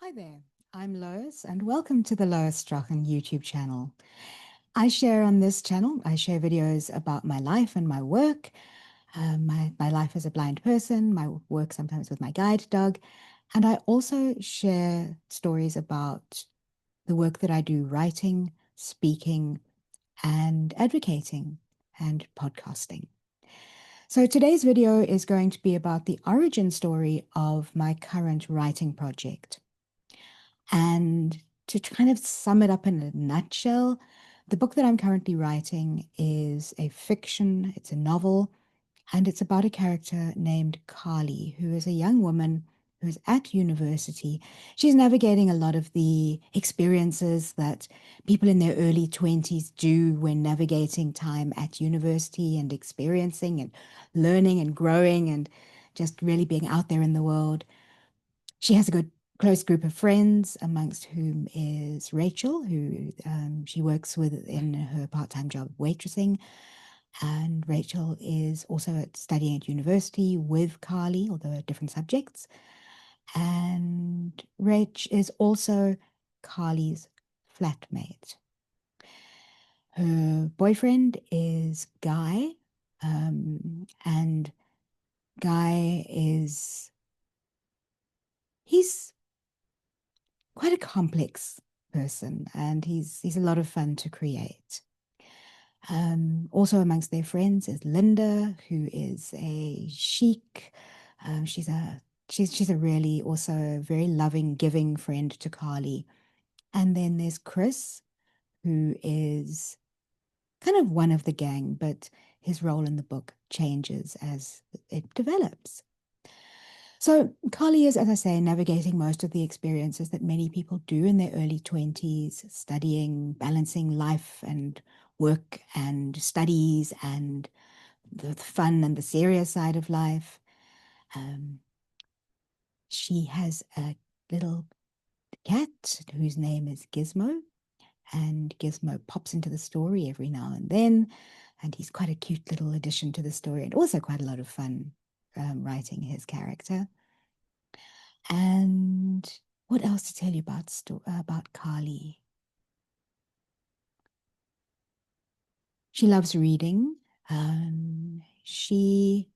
Hi there, I'm Lois, and welcome to the Lois Strachan YouTube channel. I share on this channel, I share videos about my life and my work, my life as a blind person, my work sometimes with my guide dog, and I also share stories about the work that I do writing, speaking, and advocating, and podcasting. So today's video is going to be about the origin story of my current writing project. And to kind of sum it up in a nutshell, the book that I'm currently writing is a fiction, it's a novel, and it's about a character named Carli, who is a young woman who's at university. She's navigating a lot of the experiences that people in their early 20s do when navigating time at university and experiencing and learning and growing and just really being out there in the world. She has a good close group of friends, amongst whom is Rachel, who she works with in her part-time job waitressing. And Rachel is also studying at university with Carli, although different subjects. And Rach is also Carli's flatmate. Her boyfriend is Guy, and Guy is he's quite a complex person, and he's a lot of fun to create. Also amongst their friends is Linda, who is a chic. She's a really also very loving, giving friend to Carli. And then there's Chris, who is kind of one of the gang, but his role in the book changes as it develops. So Carli is, as I say, navigating most of the experiences that many people do in their early 20s, studying, balancing life and work and studies and the fun and the serious side of life. Um, she has a little cat whose name is Gizmo, and Gizmo pops into the story every now and then, and he's quite a cute little addition to the story and also quite a lot of fun writing his character. And what else to tell you about Carli? She loves reading. She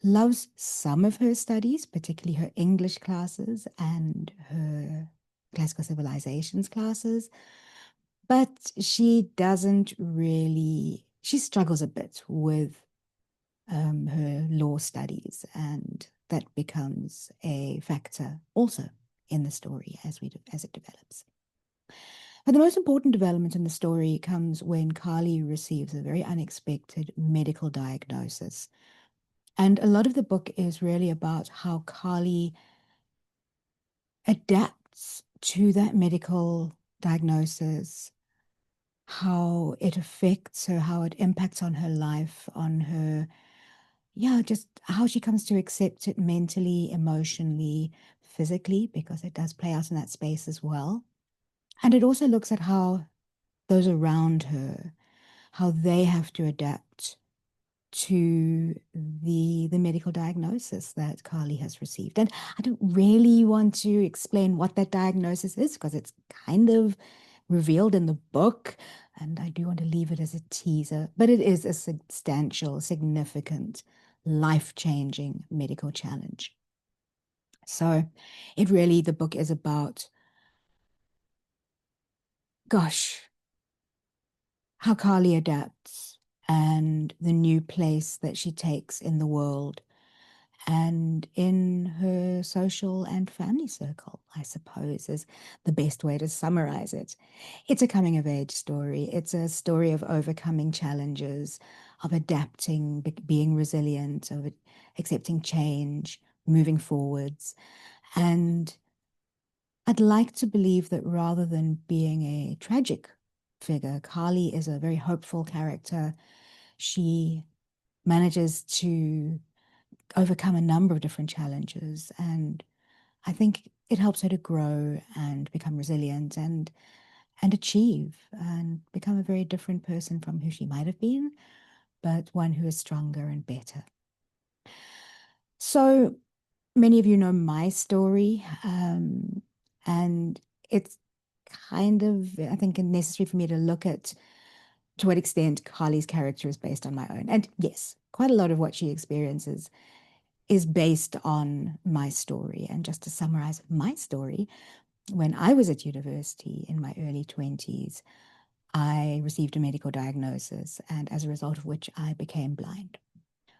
loves some of her studies, particularly her English classes and her classical civilizations classes, but she doesn't really, she struggles a bit with her law studies, and that becomes a factor also in the story as it develops. But the most important development in the story comes when Carli receives a very unexpected medical diagnosis. And a lot of the book is really about how Carli adapts to that medical diagnosis, how it affects her, how it impacts on her life, on her, yeah, just how she comes to accept it mentally, emotionally, physically, because it does play out in that space as well. And it also looks at how those around her, how they have to adapt to the medical diagnosis that Carli has received. And I don't really want to explain what that diagnosis is because it's kind of revealed in the book, and I do want to leave it as a teaser, but it is a substantial, significant, life-changing medical challenge. So it really, the book is about, gosh, how Carli adapts and the new place that she takes in the world and in her social and family circle, I suppose, is the best way to summarize it. It's a coming of age story. It's a story of overcoming challenges, of adapting, being resilient, of accepting change, moving forwards. And I'd like to believe that rather than being a tragic figure, Carli is a very hopeful character. She manages to overcome a number of different challenges, and I think it helps her to grow and become resilient and achieve and become a very different person from who she might have been, but one who is stronger and better. So many of you know my story. And it's kind of, I think, necessary for me to look at to what extent Carli's character is based on my own. And yes, quite a lot of what she experiences is based on my story. And just to summarize my story, when I was at university in my early 20s, I received a medical diagnosis, and as a result of which I became blind.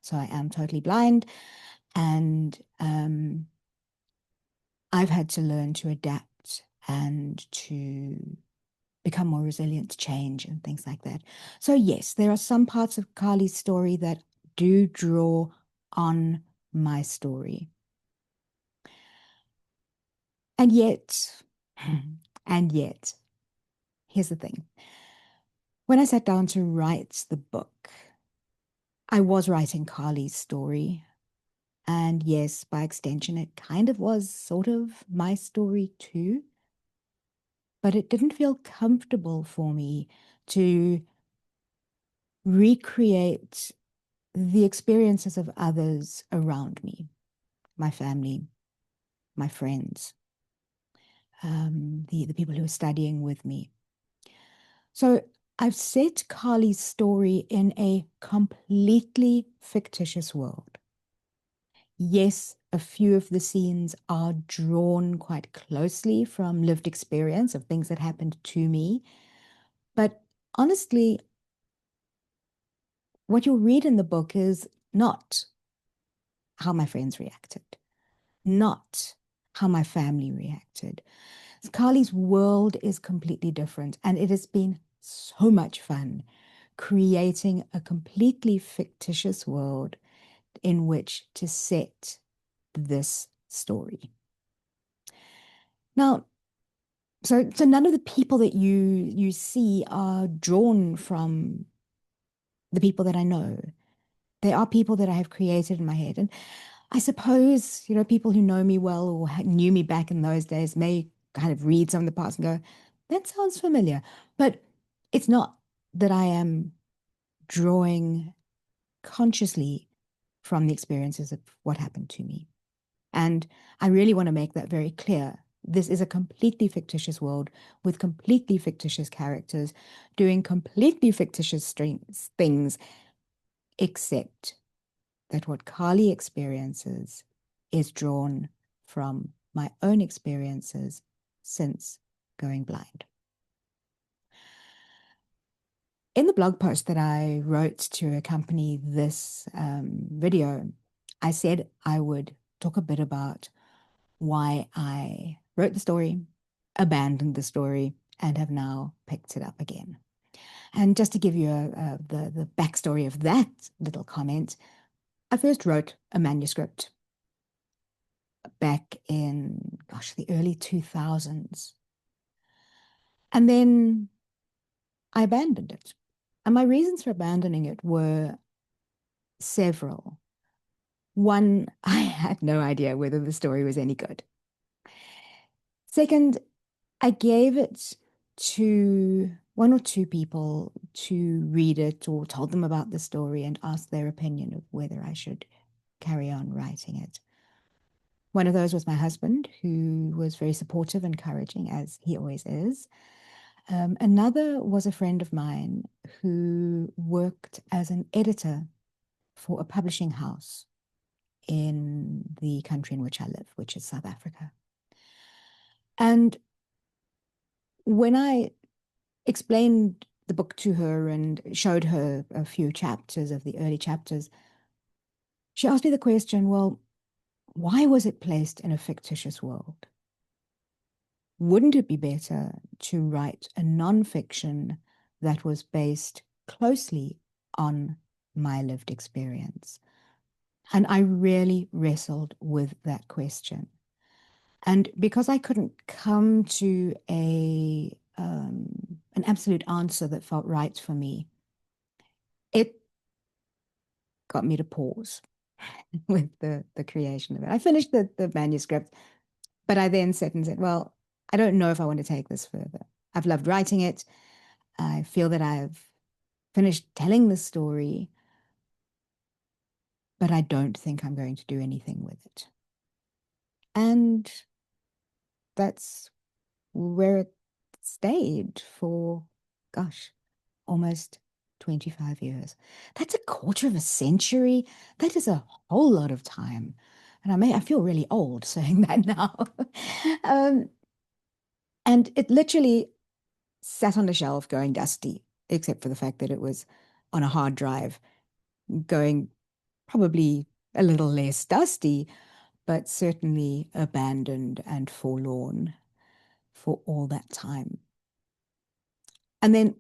So I am totally blind, and I've had to learn to adapt and to become more resilient to change and things like that. So yes, there are some parts of Carli's story that do draw on my story. And yet, and yet, here's the thing. When I sat down to write the book, I was writing Carli's story. And yes, by extension, it kind of was sort of my story too. But it didn't feel comfortable for me to recreate the experiences of others around me, my family, my friends, the people who are studying with me. So I've set Carli's story in a completely fictitious world. Yes, a few of the scenes are drawn quite closely from lived experience of things that happened to me. But honestly, what you'll read in the book is not how my friends reacted, not how my family reacted. Carli's world is completely different, and it has been so much fun creating a completely fictitious world in which to set this story. Now, so none of the people that you see are drawn from the people that I know. They are people that I have created in my head. And I suppose, people who know me well or knew me back in those days may kind of read some of the parts and go, that sounds familiar. But it's not that I am drawing consciously from the experiences of what happened to me. And I really want to make that very clear. This is a completely fictitious world with completely fictitious characters doing completely fictitious things, except that what Carli experiences is drawn from my own experiences since going blind. In the blog post that I wrote to accompany this video, I said I would talk a bit about why I wrote the story, abandoned the story, and have now picked it up again. And just to give you the backstory of that little comment, I first wrote a manuscript back in, the early 2000s. And then I abandoned it. And my reasons for abandoning it were several. One, I had no idea whether the story was any good. Second, I gave it to one or two people to read it or told them about the story and asked their opinion of whether I should carry on writing it. One of those was my husband, who was very supportive and encouraging, as he always is. Another was a friend of mine who worked as an editor for a publishing house in the country in which I live, which is South Africa. And when I explained the book to her and showed her a few chapters of the early chapters, she asked me the question, well, why was it placed in a fictitious world? Wouldn't it be better to write a nonfiction that was based closely on my lived experience? And I really wrestled with that question. And because I couldn't come to an absolute answer that felt right for me, it got me to pause with the creation of it. I finished the manuscript, but I then sat and said, well, I don't know if I want to take this further. I've loved writing it. I feel that I've finished telling the story, but I don't think I'm going to do anything with it. And that's where it stayed for, gosh, almost 25 years. That's a quarter of a century. That is a whole lot of time. And I feel really old saying that now. um, and it literally sat on the shelf going dusty, except for the fact that it was on a hard drive, going probably a little less dusty, but certainly abandoned and forlorn for all that time. And then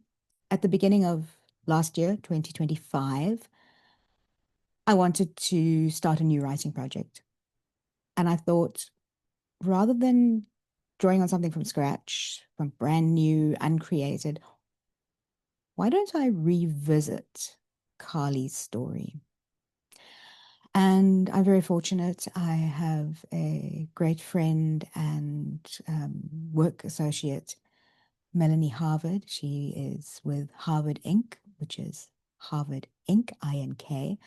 at the beginning of last year, 2025, I wanted to start a new writing project. And I thought, rather than drawing on something from scratch, from brand new, uncreated, why don't I revisit Carli's story? And I'm very fortunate. I have a great friend and work associate, Melanie Harvard. She is with Harvard Inc., which is Harvard Inc., INK.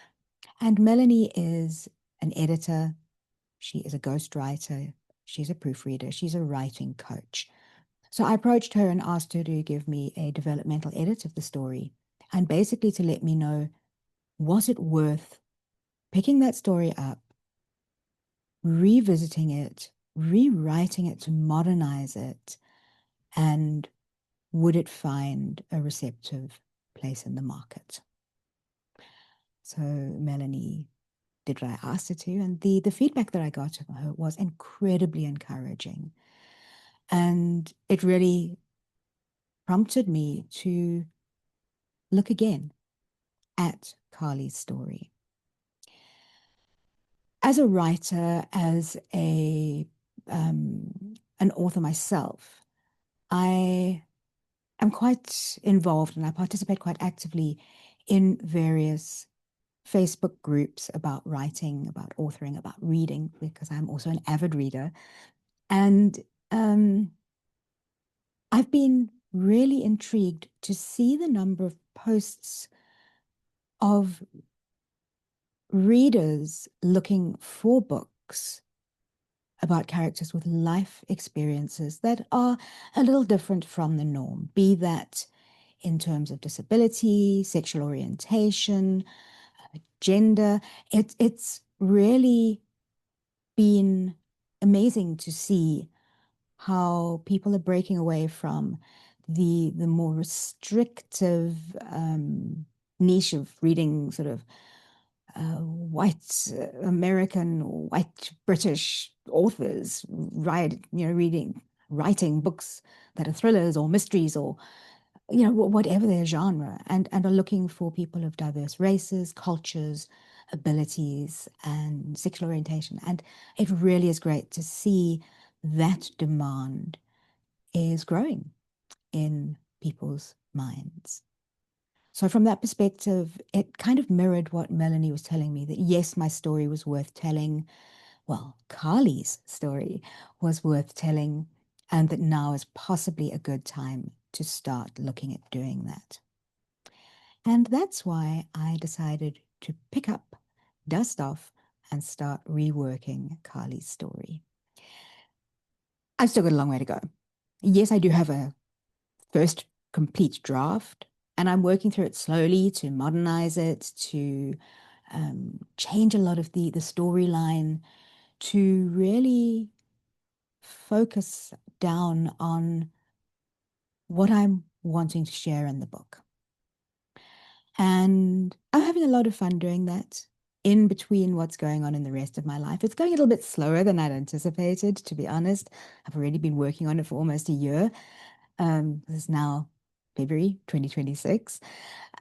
And Melanie is an editor. She is a ghostwriter. She's a proofreader. She's a writing coach. So I approached her and asked her to give me a developmental edit of the story and basically to let me know, was it worth picking that story up, revisiting it, rewriting it to modernize it, and would it find a receptive place in the market? So Melanie did what I asked her to, and the feedback that I got from her was incredibly encouraging. And it really prompted me to look again at Carli's story. As a writer, as an author myself, I am quite involved and I participate quite actively in various Facebook groups about writing, about authoring, about reading, because I'm also an avid reader. And I've been really intrigued to see the number of posts of readers looking for books about characters with life experiences that are a little different from the norm, be that in terms of disability, sexual orientation, gender. It's really been amazing to see how people are breaking away from the more restrictive niche of reading sort of white American or white British authors, writing books that are thrillers or mysteries or whatever their genre, and are looking for people of diverse races, cultures, abilities, and sexual orientation. And it really is great to see that demand is growing in people's minds. So from that perspective, it kind of mirrored what Melanie was telling me, that yes, my story was worth telling. Well, Carli's story was worth telling, and that now is possibly a good time to start looking at doing that. And that's why I decided to pick up, dust off, and start reworking Carli's story. I've still got a long way to go. Yes, I do have a first complete draft, and I'm working through it slowly to modernize it, to change a lot of the storyline, to really focus down on what I'm wanting to share in the book. And I'm having a lot of fun doing that in between what's going on in the rest of my life. It's going a little bit slower than I'd anticipated, to be honest. I've already been working on it for almost a year. This is now February 2026.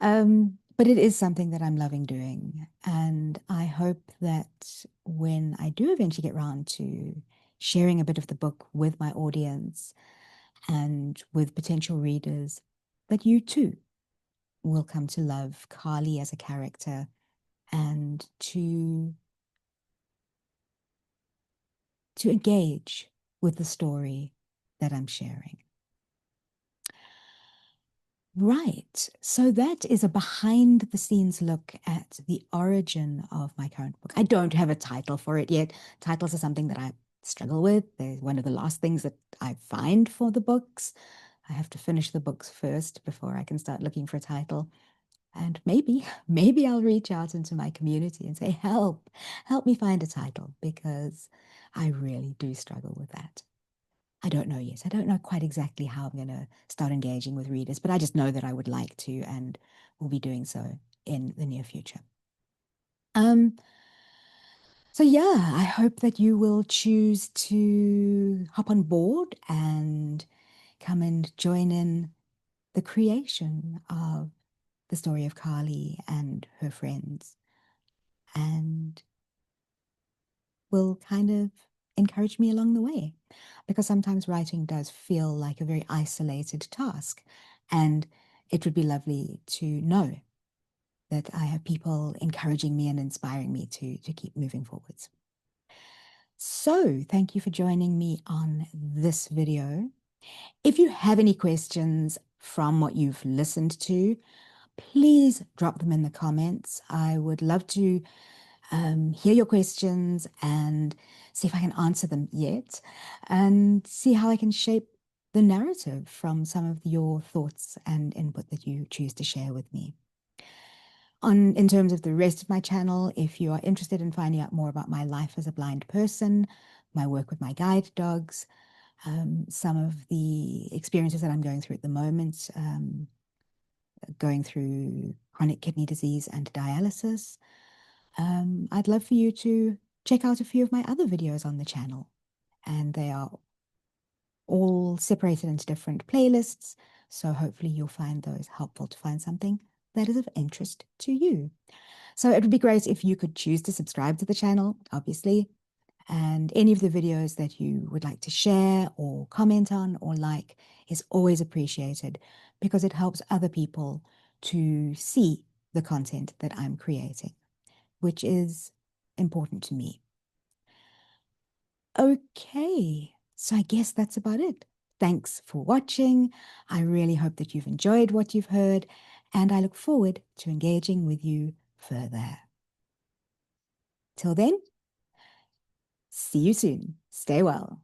But it is something that I'm loving doing. And I hope that when I do eventually get around to sharing a bit of the book with my audience and with potential readers, that you too will come to love Carli as a character and to engage with the story that I'm sharing. Right. So that is a behind the scenes look at the origin of my current book. I don't have a title for it yet. Titles are something that I struggle with. They're one of the last things that I find for the books. I have to finish the books first before I can start looking for a title. And maybe I'll reach out into my community and say, help me find a title, because I really do struggle with that. I don't know yet. I don't know quite exactly how I'm going to start engaging with readers, but I just know that I would like to and will be doing so in the near future. So yeah, I hope that you will choose to hop on board and come and join in the creation of the story of Carli and her friends, and will kind of encourage me along the way, because sometimes writing does feel like a very isolated task, and it would be lovely to know that I have people encouraging me and inspiring me to keep moving forwards. So thank you for joining me on this video. If you have any questions from what you've listened to, please drop them in the comments. I would love to hear your questions and see if I can answer them yet, and see how I can shape the narrative from some of your thoughts and input that you choose to share with me. In terms of the rest of my channel, if you are interested in finding out more about my life as a blind person, my work with my guide dogs, some of the experiences that I'm going through at the moment, going through chronic kidney disease and dialysis, I'd love for you to check out a few of my other videos on the channel. And they are all separated into different playlists, so hopefully you'll find those helpful to find something that is of interest to you. So it would be great if you could choose to subscribe to the channel, obviously, and any of the videos that you would like to share or comment on or like is always appreciated, because it helps other people to see the content that I'm creating, which is important to me. Okay, so I guess that's about it. Thanks for watching. I really hope that you've enjoyed what you've heard, and I look forward to engaging with you further. Till then, see you soon. Stay well.